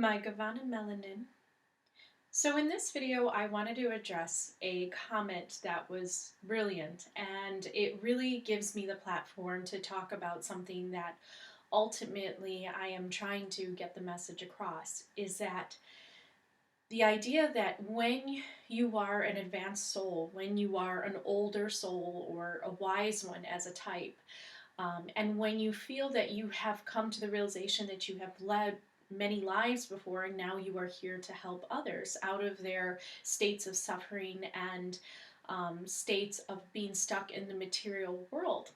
Gavana Melanin. So in this video, I wanted to address a comment that was brilliant, and it really gives me the platform to talk about something that ultimately I am trying to get the message across, is that the idea that when you are an advanced soul, when you are an older soul or a wise one as a type, and when you feel that you have come to the realization that you have led many lives before and now you are here to help others out of their states of suffering and states of being stuck in the material world,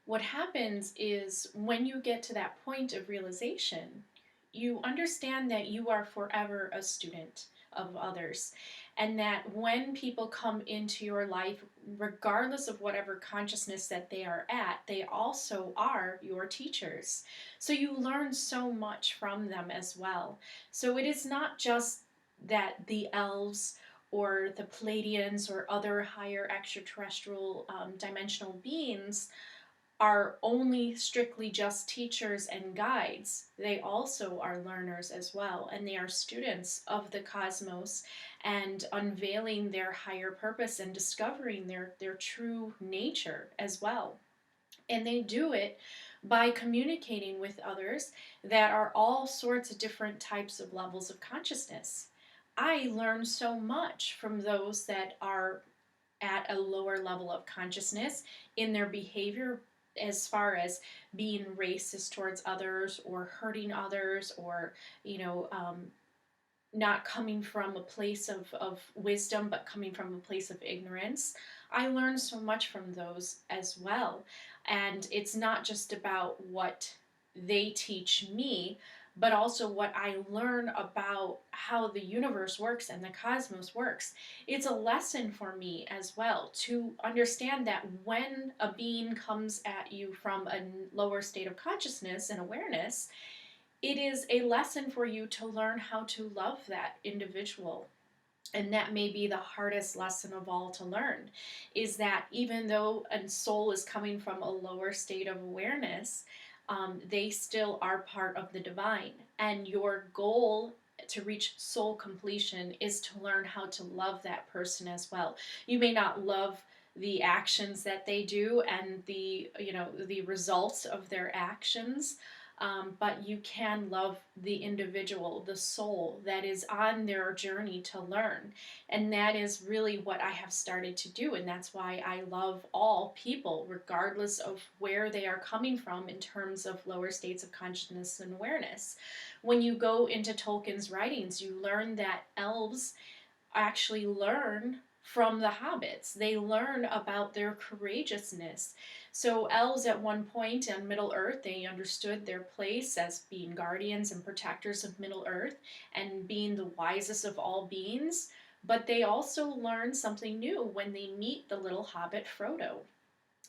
what happens is when you get to that point of realization, you understand that you are forever a student of others, and that when people come into your life, regardless of whatever consciousness that they are at, they also are your teachers. So you learn so much from them as well. So it is not just that the elves or the Pleiadians or other higher extraterrestrial dimensional beings are only strictly just teachers and guides. They also are learners as well, and they are students of the cosmos and unveiling their higher purpose and discovering their true nature as well. And they do it by communicating with others that are all sorts of different types of levels of consciousness. I learn so much from those that are at a lower level of consciousness in their behavior, as far as being racist towards others or hurting others, or you know um, not coming from a place of wisdom but coming from a place of ignorance. I learned so much from those as well. And it's not just about what they teach me, but also what I learn about how the universe works and the cosmos works. It's a lesson for me as well to understand that when a being comes at you from a lower state of consciousness and awareness, it is a lesson for you to learn how to love that individual. And that may be the hardest lesson of all to learn, is that even though a soul is coming from a lower state of awareness, they still are part of the divine. And your goal to reach soul completion is to learn how to love that person as well. You may not love the actions that they do and the results of their actions, but you can love the individual, the soul that is on their journey to learn. And that is really what I have started to do. And that's why I love all people, regardless of where they are coming from in terms of lower states of consciousness and awareness. When you go into Tolkien's writings, you learn that elves actually learn from the hobbits. They learn about their courageousness. So elves at one point on Middle Earth, they understood their place as being guardians and protectors of Middle Earth and being the wisest of all beings. But they also learn something new when they meet the little hobbit Frodo.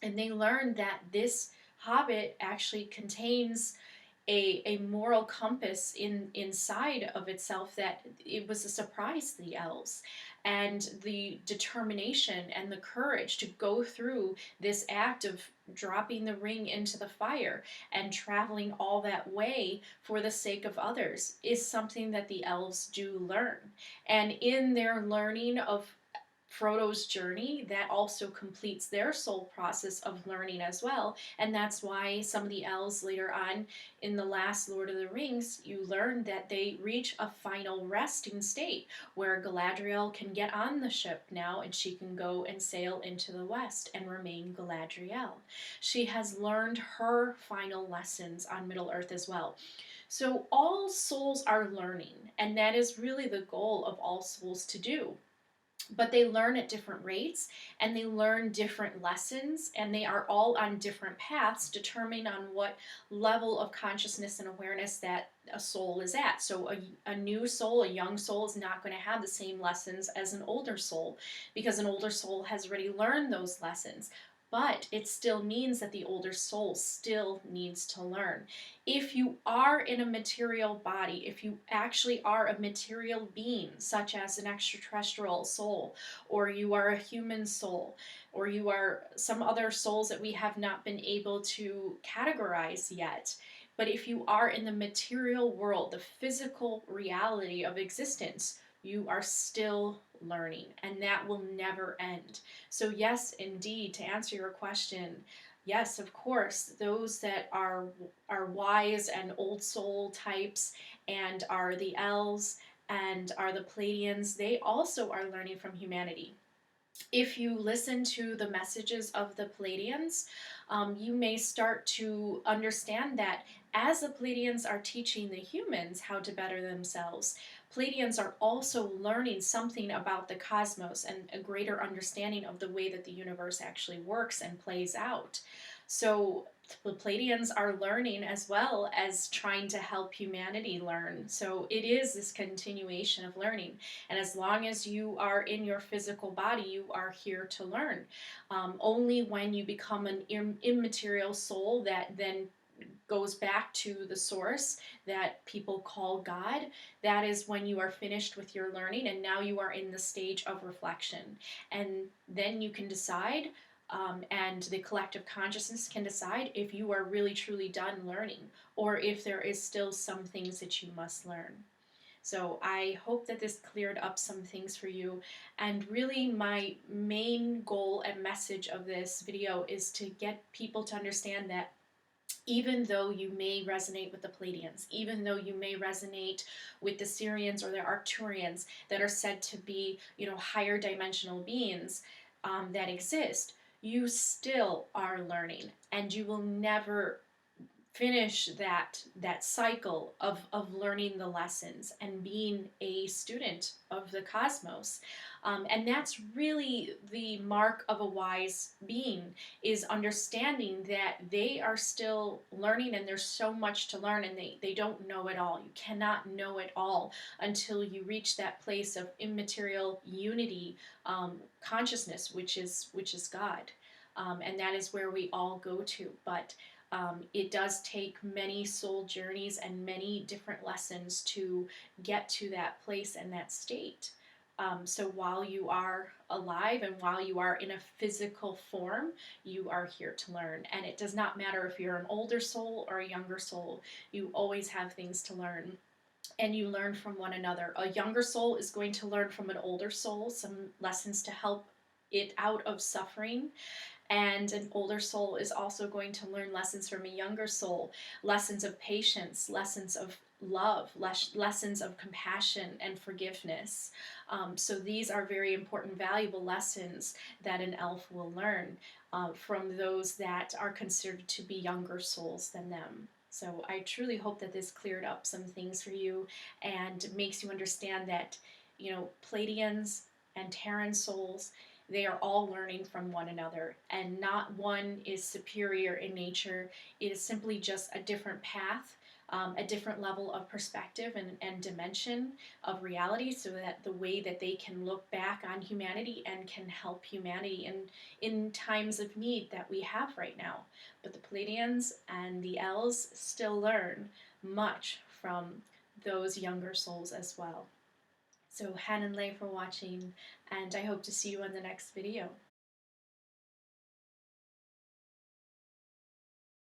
And they learn that this hobbit actually contains a moral compass inside of itself, that it was a surprise to the elves, and the determination and the courage to go through this act of dropping the ring into the fire and traveling all that way for the sake of others is something that the elves do learn. And in their learning of Frodo's journey, that also completes their soul process of learning as well. And that's why some of the elves later on in the last Lord of the Rings, you learn that they reach a final resting state where Galadriel can get on the ship now and she can go and sail into the west and remain Galadriel. She has learned her final lessons on Middle Earth as well. So all souls are learning, and that is really the goal of all souls to do, but they learn at different rates and they learn different lessons, and they are all on different paths determining on what level of consciousness and awareness that a soul is at. So a new soul, a young soul, is not going to have the same lessons as an older soul, because an older soul has already learned those lessons. But it still means that the older soul still needs to learn. If you are in a material body, if you actually are a material being, such as an extraterrestrial soul, or you are a human soul, or you are some other souls that we have not been able to categorize yet, But if you are in the material world, the physical reality of existence, you are still learning, and that will never end. So, yes, indeed, to answer your question, yes, of course, those that are wise and old soul types and are the elves and are the Pleiadians, they also are learning from humanity. If you listen to the messages of the Pleiadians, you may start to understand that as the Pleiadians are teaching the humans how to better themselves, Pleiadians are also learning something about the cosmos and a greater understanding of the way that the universe actually works and plays out. So the Pleiadians are learning as well as trying to help humanity learn. So it is this continuation of learning. And as long as you are in your physical body, you are here to learn. Only when you become an immaterial soul that then goes back to the source that people call God, that is when you are finished with your learning and now you are in the stage of reflection. And then you can decide, and the collective consciousness can decide if you are really truly done learning or if there is still some things that you must learn. So I hope that this cleared up some things for you. And really my main goal and message of this video is to get people to understand that even though you may resonate with the Pleiadians, even though you may resonate with the Syrians or the Arcturians that are said to be, higher dimensional beings that exist, you still are learning, and you will never finish that cycle of learning the lessons and being a student of the cosmos. And that's really the mark of a wise being, is understanding that they are still learning and there's so much to learn, and they don't know it all. You cannot know it all until you reach that place of immaterial unity, consciousness, which is God. And that is where we all go to. But it does take many soul journeys and many different lessons to get to that place and that state. So while you are alive and while you are in a physical form, you are here to learn. And it does not matter if you're an older soul or a younger soul, you always have things to learn. And you learn from one another. A younger soul is going to learn from an older soul some lessons to help it out of suffering, and an older soul is also going to learn lessons from a younger soul, lessons of patience, lessons of love, lessons of compassion and forgiveness. So these are very important, valuable lessons that an elf will learn from those that are considered to be younger souls than them. So I truly hope that this cleared up some things for you and makes you understand that, Pleiadians and Terran souls, they are all learning from one another, and not one is superior in nature. It is simply just a different path, a different level of perspective and dimension of reality, so that the way that they can look back on humanity and can help humanity in times of need that we have right now. But the Pleiadians and the elves still learn much from those younger souls as well. So Han and Lei for watching, and I hope to see you in the next video.